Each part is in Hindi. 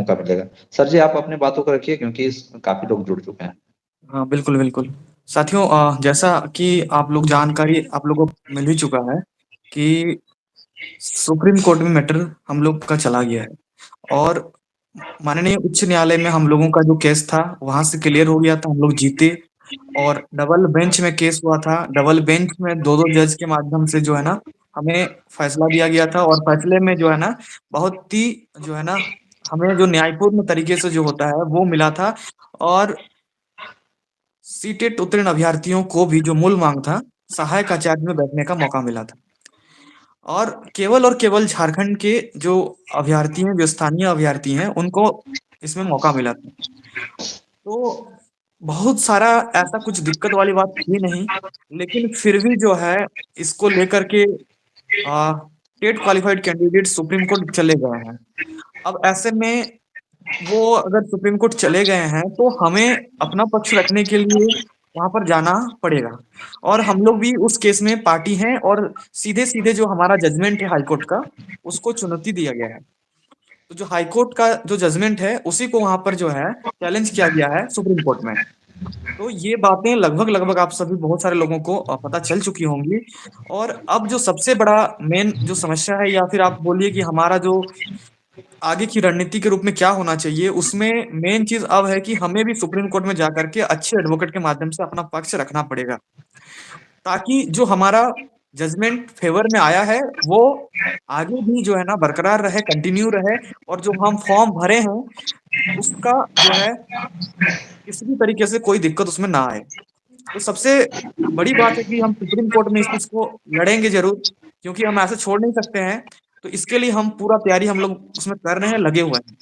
मौका मिलेगा। सर जी, आप अपनी बातों को रखिए, क्योंकि काफी लोग जुड़ चुके हैं। हाँ, बिल्कुल बिल्कुल। साथियों, जैसा कि आप लोग जानकारी आप लोगों को मिल ही चुका है कि सुप्रीम कोर्ट में मैटर हम लोग का चला गया है। और माननीय उच्च न्यायालय में हम लोगों का जो केस था वहां से क्लियर हो गया था, हम लोग जीते। और डबल बेंच में केस हुआ था, डबल बेंच में दो दो जज के माध्यम से जो है ना हमें फैसला दिया गया था। और फैसले में जो है ना बहुत ही जो है ना हमें जो न्यायपूर्ण तरीके से जो होता है वो मिला था। और सीटेट उत्तीर्ण अभ्यर्थियों को भी जो मूल मांग था, सहायक आचार्य में बैठने का मौका मिला था। और केवल झारखंड के जो अभ्यर्थी हैं, जो स्थानीय अभ्यर्थी हैं, उनको इसमें मौका मिला था। तो बहुत सारा ऐसा कुछ दिक्कत वाली बात थी नहीं, लेकिन फिर भी जो है इसको लेकर के state qualified candidate supreme court चले गए हैं। अब ऐसे में वो अगर सुप्रीम कोर्ट चले गए हैं तो हमें अपना पक्ष रखने के लिए वहां पर जाना पड़ेगा। और हम लोग भी उस केस में पार्टी हैं, और सीधे सीधे जो हमारा जजमेंट है हाईकोर्ट का, उसको चुनौती दिया गया है। तो जो हाईकोर्ट का जो जजमेंट है उसी को वहां पर जो है चैलेंज किया गया है सुप्रीम कोर्ट में। तो ये बातें लगभग लगभग आप सभी बहुत सारे लोगों को पता चल चुकी होंगी। और अब जो सबसे बड़ा मेन जो समस्या है, या फिर आप बोलिए कि हमारा जो आगे की रणनीति के रूप में क्या होना चाहिए, उसमें मेन चीज अब है कि हमें भी सुप्रीम कोर्ट में जाकर के अच्छे एडवोकेट के माध्यम से अपना पक्ष रखना पड़ेगा, ताकि जो हमारा जजमेंट फेवर में आया है वो आगे भी जो है ना बरकरार रहे, कंटिन्यू रहे। और जो हम फॉर्म भरे हैं उसका जो है किसी भी तरीके से कोई दिक्कत उसमें ना आए। तो सबसे बड़ी बात है कि हम सुप्रीम कोर्ट में इस चीज को लड़ेंगे जरूर, क्योंकि हम ऐसे छोड़ नहीं सकते हैं। तो इसके लिए हम पूरा तैयारी हम लोग उसमें कर रहे हैं, लगे हुए हैं।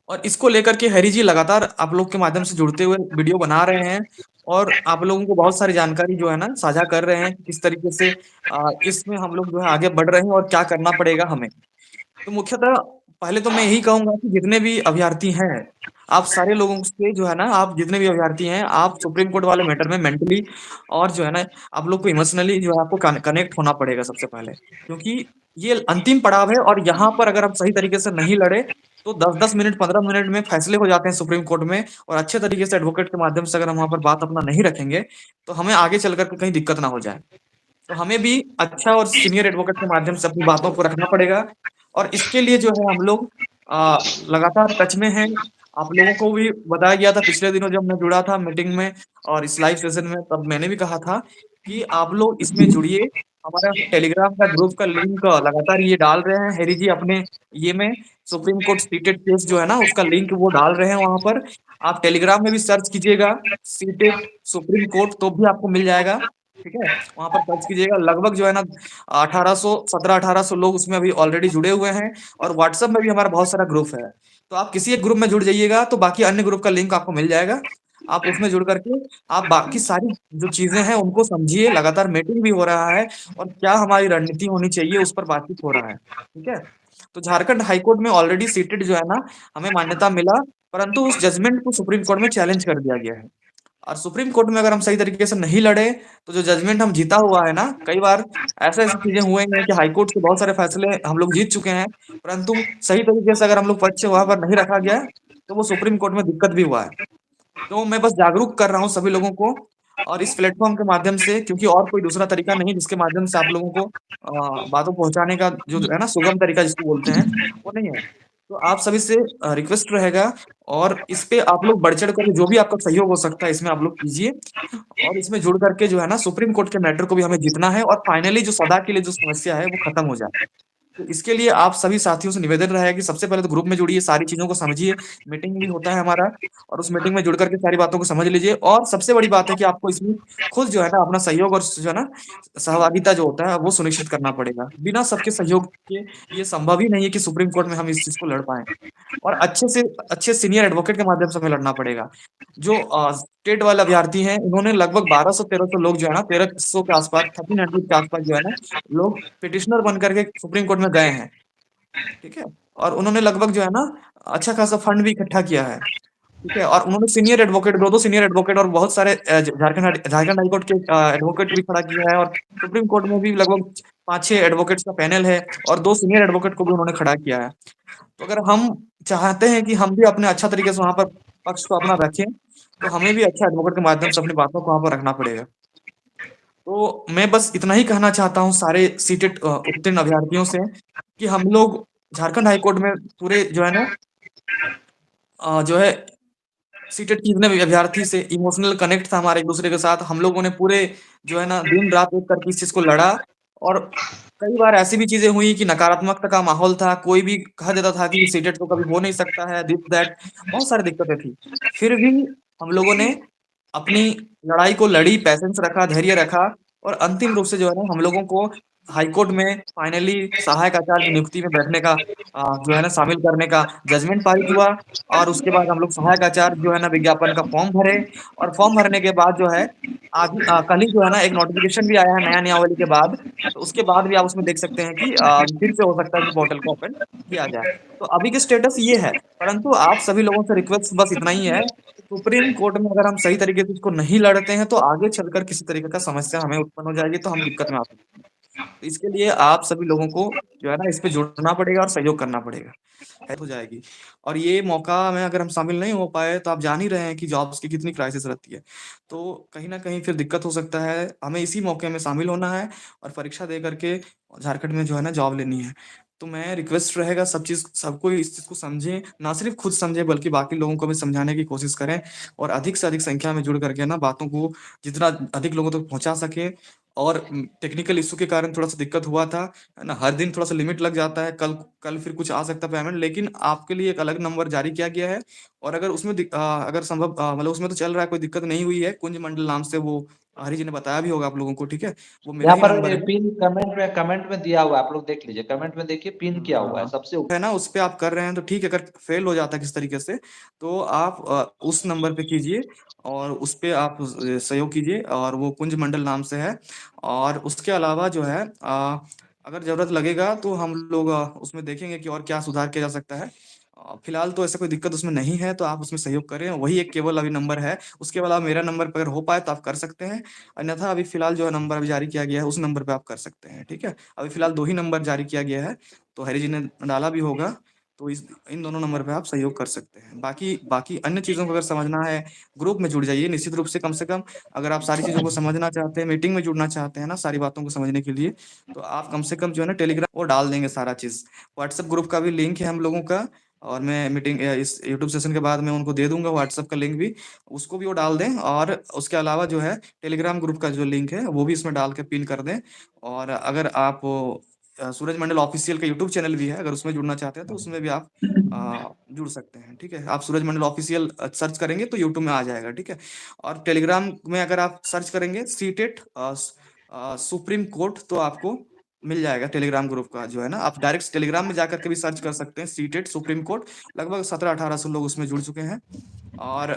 और इसको लेकर के हैरी जी लगातार आप लोग के माध्यम से जुड़ते हुए वीडियो बना रहे हैं। और आप लोगों को बहुत सारी जानकारी जो है ना साझा कर रहे हैं कि किस तरीके से इसमें हम लोग जो है आगे बढ़ रहे हैं और क्या करना पड़ेगा हमें। तो मुख्यतः पहले तो मैं यही कहूंगा कि जितने भी अभ्यर्थी हैं, आप सारे लोगों से जो है ना, आप जितने भी अभ्यर्थी हैं, आप सुप्रीम कोर्ट वाले मैटर में मेंटली और जो है ना आप लोग को इमोशनली जो है आपको कनेक्ट होना पड़ेगा सबसे पहले, क्योंकि ये अंतिम पड़ाव है। और यहाँ पर अगर आप सही तरीके से नहीं लड़े तो 10-10 मिनट 15 मिनट में फैसले हो जाते हैं सुप्रीम कोर्ट में। और अच्छे तरीके से एडवोकेट के माध्यम से अगर हम वहां पर बात अपना नहीं रखेंगे तो हमें आगे चल करके कहीं दिक्कत ना हो जाए। तो हमें भी अच्छा और सीनियर एडवोकेट के माध्यम से अपनी बातों को रखना पड़ेगा। और इसके लिए जो है हम लोग लगातार टच में हैं। आप लोगों को भी बताया गया था पिछले दिनों जब मैं जुड़ा था मीटिंग में और इस लाइव सेशन में, तब मैंने भी कहा था कि आप लोग इसमें जुड़िए। हमारा टेलीग्राम का ग्रुप का लिंक लगातार ये डाल रहे हैं हेरी जी अपने ये में, सुप्रीम कोर्ट सीटेड केस जो है ना उसका लिंक वो डाल रहे हैं वहां पर। आप टेलीग्राम में भी सर्च कीजिएगा सीटेड सुप्रीम कोर्ट तो भी आपको मिल जाएगा। ठीक है, वहां पर सर्च कीजिएगा। लगभग जो है ना 1800 लोग उसमें अभी ऑलरेडी जुड़े हुए हैं। और व्हाट्सएप में भी हमारा बहुत सारा ग्रुप है। तो आप किसी एक ग्रुप में जुड़ जाइएगा तो बाकी अन्य ग्रुप का लिंक आपको मिल जाएगा। आप उसमें जुड़ करके आप बाकी सारी जो चीजें हैं उनको समझिए। लगातार मीटिंग भी हो रहा है और क्या हमारी रणनीति होनी चाहिए उस पर बातचीत हो रहा है। ठीक है। तो झारखंड हाईकोर्ट में ऑलरेडी सीटेड जो है ना हमें मान्यता मिला, परंतु उस जजमेंट को सुप्रीम कोर्ट में चैलेंज कर दिया गया है। और सुप्रीम कोर्ट में अगर हम सही तरीके से नहीं लड़े तो जो जजमेंट हम जीता हुआ है ना, कई बार ऐसे ऐसी चीजें हुए हैं कि हाई कोर्ट के बहुत सारे फैसले हम लोग जीत चुके हैं, परंतु सही तरीके से अगर हम लोग पक्ष वहां पर नहीं रखा गया तो वो सुप्रीम कोर्ट में दिक्कत भी हुआ है। तो मैं बस जागरूक कर रहा हूँ सभी लोगों को और इस प्लेटफॉर्म के माध्यम से, क्योंकि और कोई दूसरा तरीका नहीं जिसके माध्यम से आप लोगों को बातों पहुंचाने का जो है ना सुगम तरीका जिसको बोलते हैं वो नहीं है। तो आप सभी से रिक्वेस्ट रहेगा और इस पे आप लोग बढ़ चढ़ कर जो भी आपका सहयोग हो सकता है इसमें आप लोग कीजिए। और इसमें जुड़ करके जो है ना सुप्रीम कोर्ट के मैटर को भी हमें जीतना है और फाइनली जो सदा के लिए जो समस्या है वो खत्म हो जाए। तो इसके लिए आप सभी साथियों से निवेदन रहेगा कि सबसे पहले तो ग्रुप में जुड़िए, सारी चीजों को समझिए। मीटिंग भी होता है हमारा और उस मीटिंग में जुड़ करके सारी बातों को समझ लीजिए। और सबसे बड़ी बात है कि आपको इसमें खुद जो है ना अपना सहयोग और जो है ना सहभागिता जो होता है वो सुनिश्चित करना पड़ेगा। बिना सबके सहयोग के ये संभव ही नहीं है कि सुप्रीम कोर्ट में हम इस चीज को लड़ पाए। और अच्छे से अच्छे सीनियर एडवोकेट के माध्यम से हमें लड़ना पड़ेगा। जो स्टेट वाले अभ्यर्थी हैं उन्होंने लगभग 1200-1300 लोग जो है ना 1300 के आसपास 1300 के आसपास जो है ना लोग पिटिशनर बन करके सुप्रीम कोर्ट में गए हैं। ठीक है। और उन्होंने लगभग जो है ना अच्छा खासा फंड भी इकट्ठा किया है। ठीक है। और उन्होंने सीनियर एडवोकेट, दो दो सीनियर एडवोकेट और बहुत सारे झारखंड हाईकोर्ट के एडवोकेट भी खड़ा किया है। और सुप्रीम कोर्ट में भी लगभग 5-6 एडवोकेट्स का पैनल है और 2 सीनियर एडवोकेट को भी उन्होंने खड़ा किया है। तो अगर हम चाहते हैं कि हम भी अपने अच्छा तरीके से वहां पर पक्ष को अपना रखें, तो हमें भी अच्छा एडवोकेट के माध्यम से अपनी बातों को वहां पर रखना पड़ेगा। तो मैं बस इतना ही कहना चाहता हूँ सारे सीटेट उत्तीर्ण अभ्यर्थियों से कि हम लोग झारखंड हाईकोर्ट में पूरे जो है ना जो है सीटेट की जितने भी अभ्यर्थी से इमोशनल कनेक्ट था हमारे एक दूसरे के साथ, हम लोगों ने पूरे जो है ना दिन रात एक करके इस चीज को लड़ा। और कई बार ऐसी भी चीजें हुई कि नकारात्मकता का माहौल था, कोई भी कह देता था कि सीटेट तो कभी हो नहीं सकता है, दिस दैट, बहुत सारी दिक्कतें थी। फिर भी हम लोगों ने अपनी लड़ाई को लड़ी, पैसेंस रखा, धैर्य रखा, और अंतिम रूप से जो है ना हम लोगों को हाईकोर्ट में फाइनली सहायक आचार्य की नियुक्ति में बैठने का जो है ना शामिल करने का जजमेंट पारित हुआ। और उसके बाद हम लोग सहायक आचार्य जो है ना विज्ञापन का फॉर्म भरे। और फॉर्म भरने के बाद जो है आज कल ही जो है ना एक नोटिफिकेशन भी आया है नया नियमावली के बाद। तो उसके बाद भी आप उसमें देख सकते हैं कि फिर से हो सकता है कि पोर्टल को ओपन किया जाए। तो अभी के स्टेटस ये है, परंतु आप सभी लोगों से रिक्वेस्ट बस इतना ही है, सुप्रीम कोर्ट में अगर हम सही तरीके से इसको नहीं लड़ते हैं तो आगे चलकर किसी तरीके का समस्या हमें उत्पन्न हो जाएगी, तो हम दिक्कत में आ सकते हैं। तो इसके लिए आप सभी लोगों को जो है ना इस पे जुड़ना पड़ेगा और सहयोग करना पड़ेगा, है हो जाएगी। और ये मौका में अगर हम शामिल नहीं हो पाए तो आप जान ही रहे हैं कि जॉब्स की कितनी क्राइसिस रहती है। तो कहीं ना कहीं फिर दिक्कत हो सकता है, हमें इसी मौके में शामिल होना है और परीक्षा दे करके झारखंड में जो है ना जॉब लेनी है। तो मैं रिक्वेस्ट रहेगा सब चीज, सबको इस चीज को समझें, ना सिर्फ खुद समझें बल्कि बाकी लोगों को भी समझाने की कोशिश करें। और अधिक से अधिक संख्या में जुड़ करके ना बातों को जितना अधिक लोगों तक पहुंचा सके। और टेक्निकल इशू के कारण थोड़ा सा दिक्कत हुआ था, है ना, हर दिन थोड़ा सा लिमिट लग जाता है, कल कल फिर कुछ आ सकता है पेमेंट, लेकिन आपके लिए एक अलग नंबर जारी किया गया है। और अगर उसमें अगर संभव मतलब उसमें तो चल रहा है, कोई दिक्कत नहीं हुई है, कुंज मंडल नाम से वो हरी जी ने बताया भी होगा आप लोगों को, ठीक है, वो मेरा यहाँ ही पर नंबर है। पिन कमेंट में दिया हुआ है, आप लोग देख लीजिए, कमेंट में देखिए पिन किया हुआ है हाँ, सबसे है ऊपर। ना, उस पे आप कर रहे हैं तो ठीक है, अगर फेल हो जाता है किस तरीके से तो आप उस नंबर पे कीजिए और उस पे आप सहयोग कीजिए, और वो कुंज मंडल नाम से है। और उसके अलावा जो है अगर जरूरत लगेगा तो हम लोग उसमें देखेंगे कि और क्या सुधार किया जा सकता है। फिलहाल तो ऐसा कोई दिक्कत उसमें नहीं है, तो आप उसमें सहयोग करें, वही एक केवल अभी नंबर है। उसके अलावा मेरा नंबर पर अगर हो पाए तो आप कर सकते हैं, अन्यथा अभी फिलहाल जो है नंबर अभी जारी किया गया है उस नंबर पे आप कर सकते हैं, ठीक है। अभी फिलहाल दो ही नंबर जारी किया गया है, तो हरी जी ने डाला भी होगा, तो इस इन दोनों नंबर पे आप सहयोग कर सकते हैं। बाकी बाकी अन्य चीज़ों को अगर समझना है, ग्रुप में जुड़ जाइए निश्चित रूप से, कम से कम अगर आप सारी चीज़ों को समझना चाहते हैं, मीटिंग में जुड़ना चाहते हैं ना सारी बातों को समझने के लिए, तो आप कम से कम जो है ना टेलीग्राम वो डाल देंगे सारा चीज़। व्हाट्सएप ग्रुप का भी लिंक है हम लोगों का, और मैं मीटिंग इस यूट्यूब सेशन के बाद मैं उनको दे दूंगा व्हाट्सएप का लिंक भी, उसको भी वो डाल दें। और उसके अलावा जो है टेलीग्राम ग्रुप का जो लिंक है वो भी इसमें डाल के पिन कर दें। और अगर आप सूरज मंडल ऑफिशियल का यूट्यूब चैनल भी है, अगर उसमें जुड़ना चाहते हैं तो उसमें भी आप जुड़ सकते हैं, ठीक है। आप सूरज मंडल ऑफिशियल सर्च करेंगे तो यूट्यूब में आ जाएगा, ठीक है। और टेलीग्राम में अगर आप सर्च करेंगे सीटेट सुप्रीम कोर्ट तो आपको मिल जाएगा टेलीग्राम ग्रुप का जो है ना, आप डायरेक्ट टेलीग्राम में जाकर के भी सर्च कर सकते हैं सीटेट सुप्रीम कोर्ट। लगभग 1700-1800 लोग उसमें जुड़ चुके हैं। और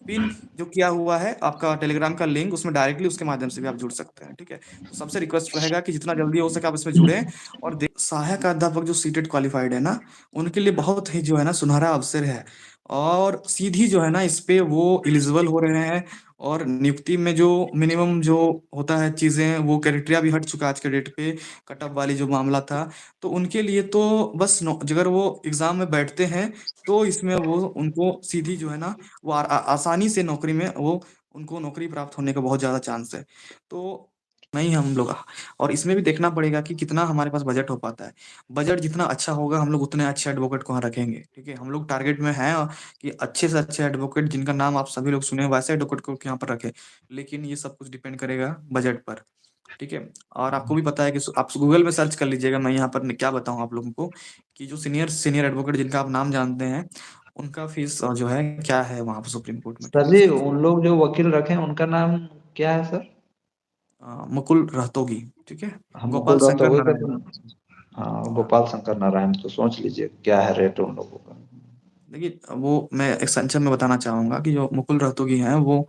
पिन जो किया हुआ है आपका टेलीग्राम का लिंक, उसमें डायरेक्टली उसके माध्यम से भी आप जुड़ सकते हैं, ठीक है। तो सबसे रिक्वेस्ट रहेगा कि जितना जल्दी हो सके आप इसमें जुड़ें। और सहायक अध्यापक जो सीटेट क्वालिफाइड है ना, उनके लिए बहुत ही जो है ना सुनहरा अवसर है। और सीधी जो है ना इस पे वो एलिजिबल हो रहे हैं। और नियुक्ति में जो मिनिमम जो होता है चीजें, वो क्राइटेरिया भी हट चुका है आज के डेट पे, कट ऑफ वाली जो मामला था। तो उनके लिए तो बस अगर वो एग्जाम में बैठते हैं तो इसमें वो उनको सीधी जो है ना वो आसानी से नौकरी में वो उनको नौकरी प्राप्त होने का बहुत ज्यादा चांस है। तो नहीं हम लोग, और इसमें भी देखना पड़ेगा कि कितना हमारे पास बजट हो पाता है। बजट जितना अच्छा होगा हम लोग उतने अच्छे एडवोकेट को यहाँ रखेंगे, ठीक है। हम लोग टारगेट में हैं कि अच्छे से अच्छे एडवोकेट जिनका नाम आप सभी लोग सुने वैसे एडवोकेट को यहाँ पर रखें। लेकिन ये सब कुछ डिपेंड करेगा बजट पर, ठीक है। और आपको भी पता है कि आप गूगल में सर्च कर लीजिएगा, मैं यहाँ पर क्या बताऊँ आप लोगों को, कि जो सीनियर सीनियर एडवोकेट जिनका आप नाम जानते हैं उनका फीस जो है क्या है वहां पर सुप्रीम कोर्ट में, ठीक सर है, जी, उसका उन लोग जो वकील रखे हैं उनका नाम क्या है सर? मुकुल रहतोगी, ठीक है, हम गोपाल मुकुल दत्त हो शंकर गए का नारायण। तो। हाँ, हाँ, गोपाल शंकर नारायण, तो सोच लीजिए क्या है रेट उन लोगों का। देखिए वो मैं एक संक्षेप में बताना चाहूंगा कि जो मुकुल रोहतगी हैं वो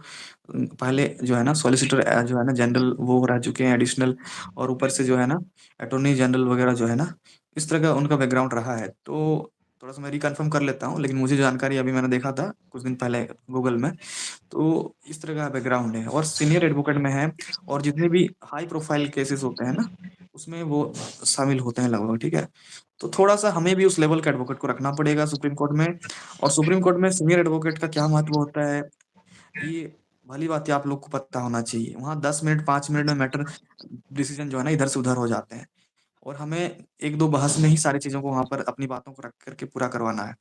पहले जो है ना सॉलिसिटर जो है ना जनरल वो रह चुके हैं एडिशनल। और ऊपर से जो है ना अटॉर्नी जनरल वगैरह जो है ना, इस तरह का उनका बैकग्राउंड रहा है। तो थोड़ा सा मैं रिकन्फर्म कर लेता हूँ, लेकिन मुझे जानकारी अभी मैंने देखा था कुछ दिन पहले गूगल में। तो इस तरह का बैकग्राउंड है और सीनियर एडवोकेट में है। और जितने भी हाई प्रोफाइल केसेस होते हैं ना, उसमें वो शामिल होते हैं लगभग, ठीक है। तो थोड़ा सा हमें भी उस लेवल के एडवोकेट को रखना पड़ेगा सुप्रीम कोर्ट में। और सुप्रीम कोर्ट में सीनियर एडवोकेट का क्या महत्व होता है, ये भली बात है, आप लोग को पता होना चाहिए। वहाँ 10 मिनट 5 मिनट में मैटर डिसीजन जो है ना इधर से उधर हो जाते हैं, और हमें एक दो बहस में ही सारी चीजों को वहां पर अपनी बातों को रख करके पूरा करवाना है।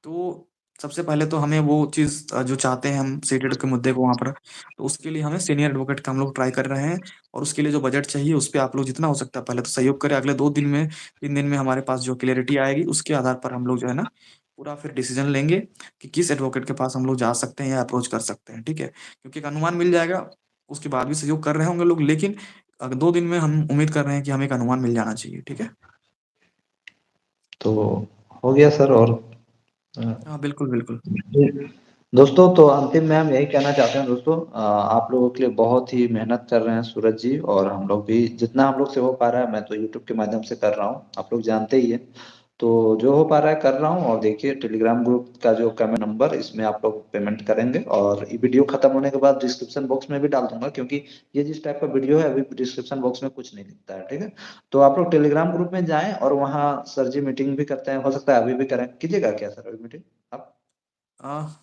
तो सबसे पहले तो हमें वो चीज जो चाहते हैं हम सीटेड के मुद्दे को वहां पर, तो उसके लिए हमें सीनियर एडवोकेट का हम लोग ट्राई कर रहे हैं। और उसके लिए जो बजट चाहिए उस पर आप लोग जितना हो सकता है पहले तो सहयोग करें। अगले 2 दिन में 3 दिन में हमारे पास जो क्लियरिटी आएगी उसके आधार पर हम लोग जो है ना पूरा फिर डिसीजन लेंगे कि किस एडवोकेट के पास हम लोग जा सकते हैं या अप्रोच कर सकते हैं, ठीक है। क्योंकि एक अनुमान मिल जाएगा, उसके बाद भी सहयोग कर रहे होंगे लोग, लेकिन अगर 2 दिन में हम उम्मीद कर रहे हैं कि हमें एक अनुमान मिल जाना चाहिए, ठीक है। तो हो गया सर। और हाँ बिल्कुल बिल्कुल। दोस्तों, तो अंतिम में हम यही कहना चाहते हैं दोस्तों, आप लोगों के लिए बहुत ही मेहनत कर रहे हैं सूरज जी, और हम लोग भी जितना हम लोग से हो पा रहा है, मैं तो यूट्यूब के माध्यम से कर रहा हूँ, आप लोग जानते ही है। तो जो हो पा रहा है कर रहा हूँ। और देखिए टेलीग्राम ग्रुप का जो कमेंट नंबर, इसमें आप लोग पेमेंट करेंगे, और ये वीडियो खत्म होने के बाद डिस्क्रिप्शन बॉक्स में भी डाल दूंगा, क्योंकि ये जिस टाइप का वीडियो है अभी डिस्क्रिप्शन बॉक्स में कुछ नहीं दिखता है, ठीक है। तो आप लोग टेलीग्राम ग्रुप में जाएं, और वहाँ सर जी मीटिंग भी करते हैं, हो सकता है अभी भी करें, कीजिएगा क्या सर अभी मीटिंग आप?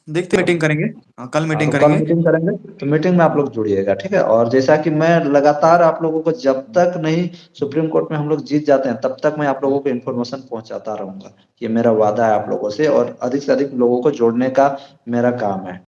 देखते मीटिंग करेंगे। कल हाँ, मीटिंग तो कल करेंगे। मीटिंग करेंगे, तो मीटिंग में आप लोग जुड़िएगा, ठीक है। और जैसा कि मैं लगातार आप लोगों को, जब तक नहीं सुप्रीम कोर्ट में हम लोग जीत जाते हैं तब तक मैं आप लोगों को इन्फॉर्मेशन पहुंचाता रहूंगा। ये मेरा वादा है आप लोगों से, और अधिक से अधिक लोगों को जोड़ने का मेरा काम है।